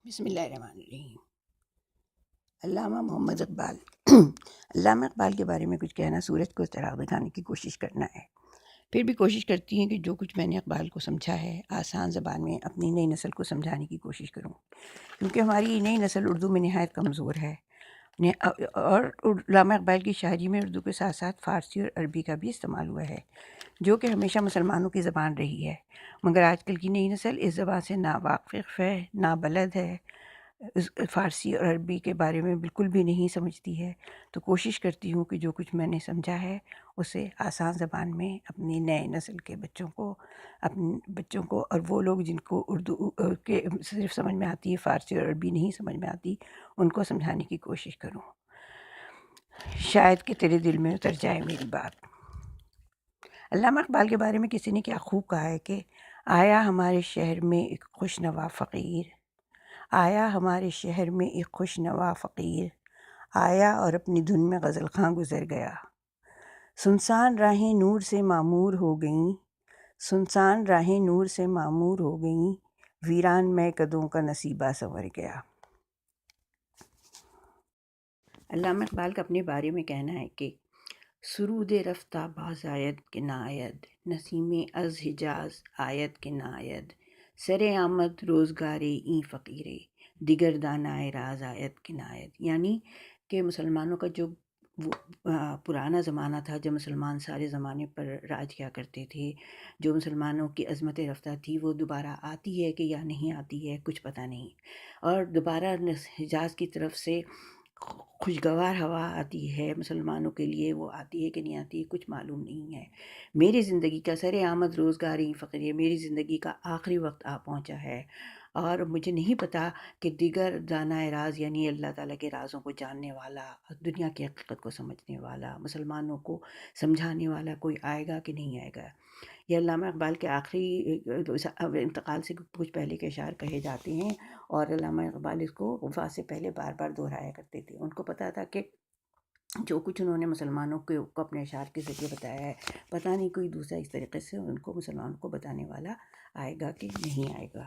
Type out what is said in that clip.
بسم اللہ الرحمن الرحیم۔ علامہ محمد اقبال علامہ اقبال کے بارے میں کچھ کہنا سورج کو چراغ دکھانے کی کوشش کرنا ہے۔ پھر بھی کوشش کرتی ہیں کہ جو کچھ میں نے اقبال کو سمجھا ہے آسان زبان میں اپنی نئی نسل کو سمجھانے کی کوشش کروں، کیونکہ ہماری نئی نسل اردو میں نہایت کمزور ہے، اور علامہ اقبال کی شاعری میں اردو کے ساتھ ساتھ فارسی اور عربی کا بھی استعمال ہوا ہے، جو کہ ہمیشہ مسلمانوں کی زبان رہی ہے، مگر آج کل کی نئی نسل اس زبان سے نا واقف ہے، نا بلد ہے، فارسی اور عربی کے بارے میں بالکل بھی نہیں سمجھتی ہے۔ تو کوشش کرتی ہوں کہ جو کچھ میں نے سمجھا ہے اسے آسان زبان میں اپنی نئے نسل کے بچوں کو اور وہ لوگ جن کو اردو کے صرف سمجھ میں آتی ہے، فارسی اور عربی نہیں سمجھ میں آتی، ان کو سمجھانے کی کوشش کروں۔ شاید کہ تیرے دل میں اتر جائے میری بات۔ علامہ اقبال کے بارے میں کسی نے کیا خوب کہا ہے کہ آیا ہمارے شہر میں ایک خوش نوا فقیر، آیا ہمارے شہر میں ایک خوش نوا فقیر، آیا اور اپنی دھن میں غزل خواں گزر گیا۔ سنسان راہیں نور سے معمور ہو گئیں، سنسان راہیں نور سے معمور ہو گئیں، ویران میں قدوں کا نصیبہ سنور گیا۔ علامہ اقبال کا اپنے بارے میں کہنا ہے کہ سرود رفتہ باز آید کہ نہ آید، نسیم از حجاز آید کہ نہ آید، سر آمد روزگارے این فقیرے، دیگر دانائے راز آید کہ نہ آید۔ یعنی کہ مسلمانوں کا جو پرانا زمانہ تھا، جب مسلمان سارے زمانے پر راج کیا کرتے تھے، جو مسلمانوں کی عظمت رفتہ تھی، وہ دوبارہ آتی ہے کہ یا نہیں آتی ہے کچھ پتہ نہیں، اور دوبارہ حجاز کی طرف سے خوشگوار ہوا آتی ہے مسلمانوں کے لیے، وہ آتی ہے کہ نہیں آتی ہے کچھ معلوم نہیں ہے۔ میری زندگی کا سر آمد روزگاری فقیر، میری زندگی کا آخری وقت آ پہنچا ہے، اور مجھے نہیں پتہ کہ دیگر دانائے راز یعنی اللہ تعالیٰ کے رازوں کو جاننے والا، دنیا کی حقیقت کو سمجھنے والا، مسلمانوں کو سمجھانے والا کوئی آئے گا کہ نہیں آئے گا۔ یہ علامہ اقبال کے آخری انتقال سے کچھ پہلے کے اشعار کہے جاتے ہیں، اور علامہ اقبال اس کو وفات سے پہلے بار بار دہرایا کرتے تھے۔ ان کو پتہ تھا کہ جو کچھ انہوں نے مسلمانوں کو اپنے اشعار کے ذریعے بتایا ہے، پتہ نہیں کوئی دوسرا اس طریقے سے ان کو مسلمانوں کو بتانے والا آئے گا کہ نہیں آئے گا۔